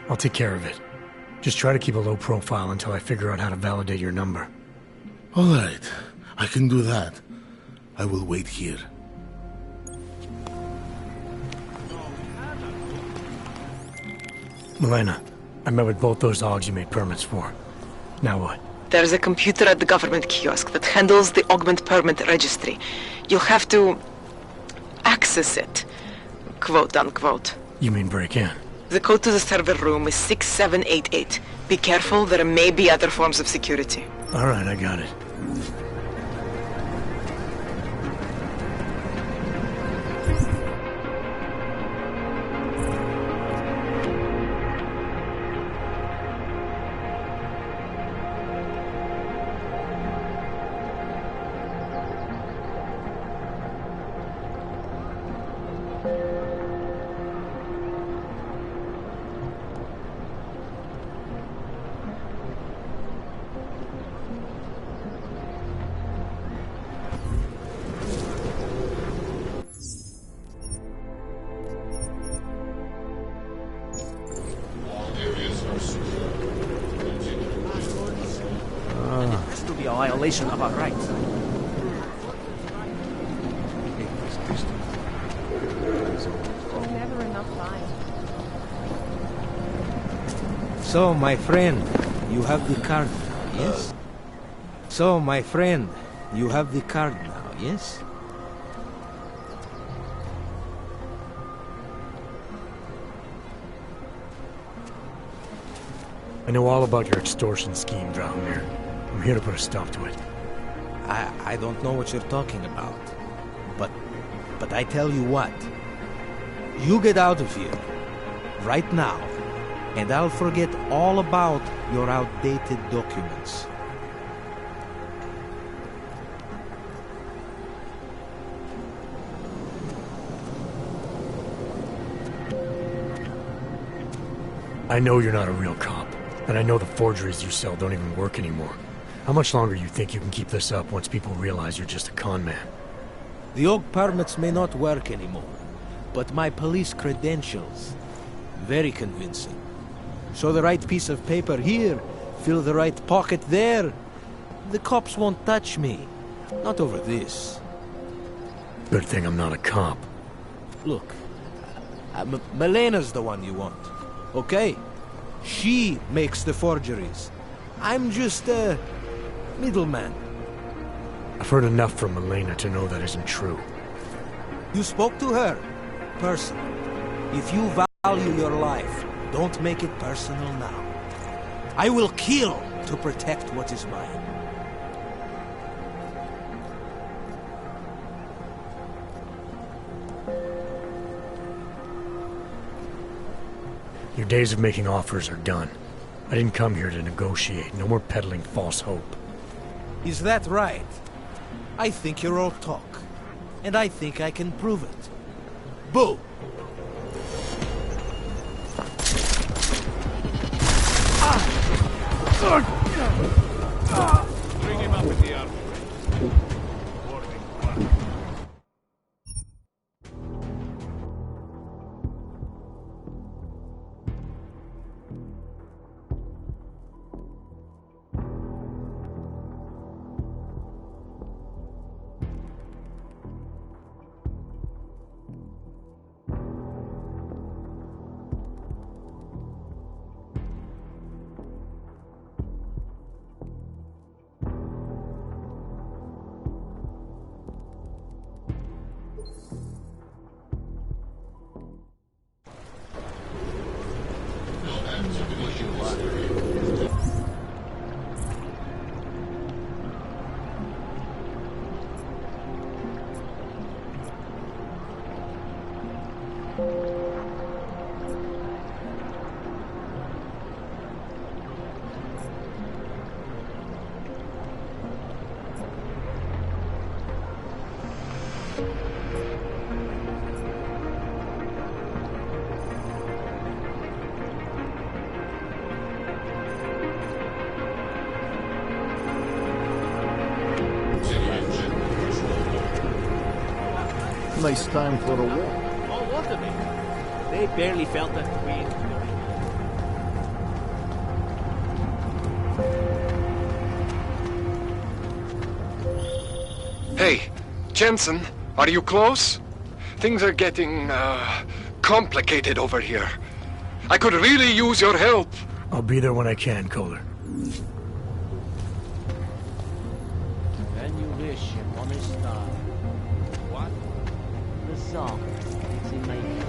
I'll take care of it. Just try to keep a low profile until I figure out how to validate your number. All right. I can do that. I will wait here. Milena, I met with both those dogs you made permits for. Now what? There's a computer at the government kiosk that handles the augment permit registry. You'll have to access it, quote unquote. You mean break in? The code to the server room is 6788. Be careful, there may be other forms of security. All right, I got it. Has to be a violation of our rights. There's never enough time. So, my friend, you have the card now, yes? So, my friend, you have the card now, yes? I know all about your extortion scheme, Drahomir. I'm here to put a stop to it. I don't know what you're talking about. But I tell you what. You get out of here. Right now. And I'll forget all about your outdated documents. I know you're not a real cop, and I know the forgeries you sell don't even work anymore. How much longer do you think you can keep this up once people realize you're just a con man? The OG permits may not work anymore, but my police credentials, very convincing. Show the right piece of paper here, fill the right pocket there. The cops won't touch me. Not over this. Good thing I'm not a cop. Look, Melena's the one you want, okay? She makes the forgeries. I'm just a middleman. I've heard enough from Milena to know that isn't true. You spoke to her? Personally. If you value your life, don't make it personal now. I will kill to protect what is mine. Your days of making offers are done. I didn't come here to negotiate. No more peddling false hope. Is that right? I think you're all talk. And I think I can prove it. Boo! Bring him up with the armor. Nice time for a walk. Oh, what of it? They barely felt a wind. Hey, Jensen, are you close? Things are getting, complicated over here. I could really use your help. I'll be there when I can, Kohler. When you wish upon a star. What? The song. It's in my head.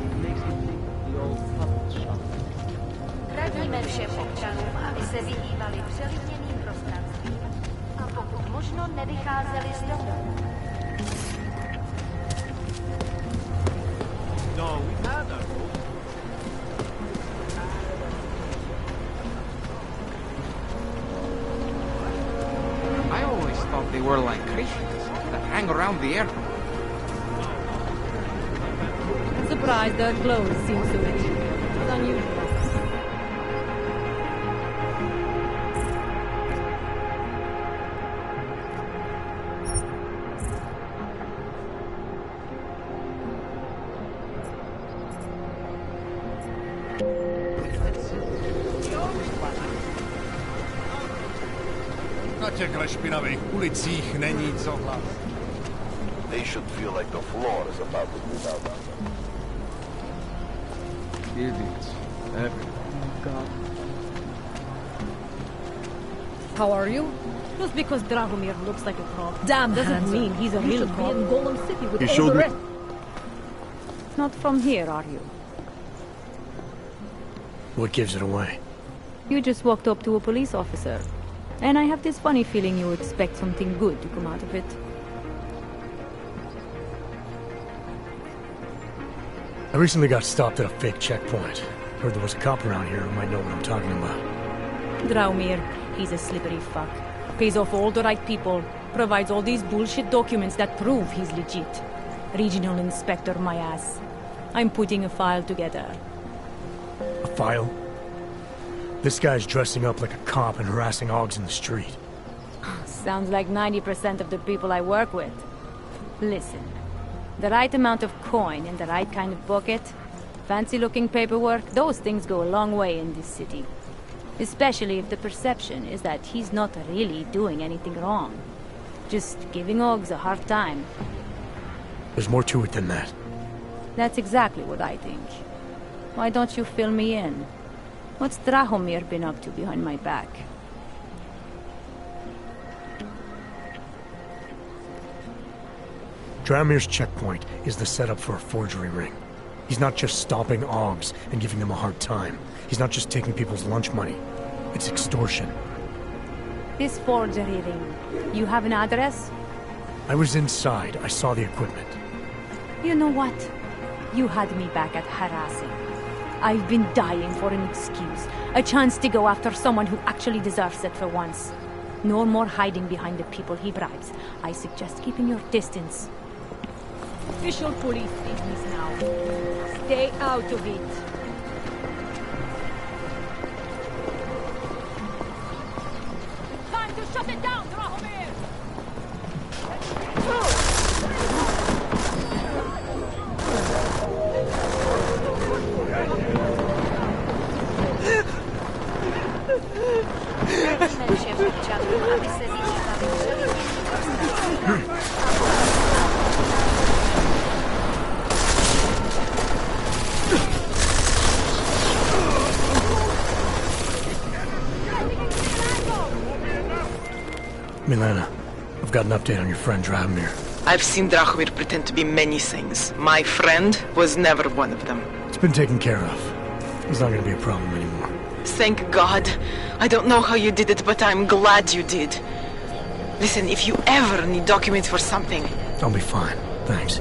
It makes me think of the old puppet shop. Radíme všem občanům, aby se vyhýbali přelidněným prostranstvím a pokud možno nevycházeli z domu. No, we've had our I always thought they were like Christians that hang around the airport. I'm surprised their clothes seem so cheap. It's unusual. Na těch špinavých ulicích není co hlásit. They should feel like the floor is about to move out on them. Idiots. God. How are you? Just because Dragomir looks like a frog Damn doesn't handsome. mean he's a You real should be frog. in Golem City with He all showed the me- rest. Not from here, are you? What gives it away? You just walked up to a police officer. And I have this funny feeling you expect something good to come out of it. I recently got stopped at a fake checkpoint. Heard there was a cop around here who might know what I'm talking about. Draumir, he's a slippery fuck. Pays off all the right people. Provides all these bullshit documents that prove he's legit. Regional inspector, my ass. I'm putting a file together. A file? This guy's dressing up like a cop and harassing Augs in the street. Sounds like 90% of the people I work with. Listen, the right amount of coin in the right kind of bucket, fancy-looking paperwork, those things go a long way in this city. Especially if the perception is that he's not really doing anything wrong. Just giving Augs a hard time. There's more to it than that. That's exactly what I think. Why don't you fill me in? What's Drahomir been up to behind my back? Dramir's checkpoint is the setup for a forgery ring. He's not just stopping Augs and giving them a hard time. He's not just taking people's lunch money. It's extortion. This forgery ring. You have an address? I was inside. I saw the equipment. You know what? You had me back at harassing. I've been dying for an excuse. A chance to go after someone who actually deserves it for once. No more hiding behind the people he bribes. I suggest keeping your distance. Official police business now. Stay out of it. Time to shut it down, Drahomir! Radíme všem občanům, aby se vyhýbali přelidněným prostranstvím. Milena, I've got an update on your friend Drahomir. I've seen Drahomir pretend to be many things. My friend was never one of them. It's been taken care of. He's not gonna be a problem anymore. Thank God. I don't know how you did it, but I'm glad you did. Listen, if you ever need documents for something... I'll be fine. Thanks.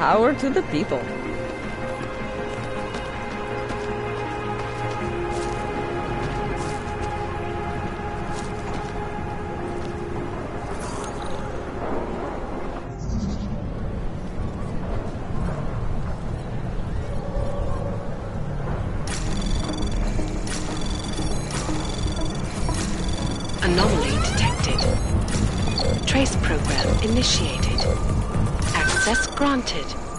Power to the people. Anomaly detected. Trace program initiated. Access granted.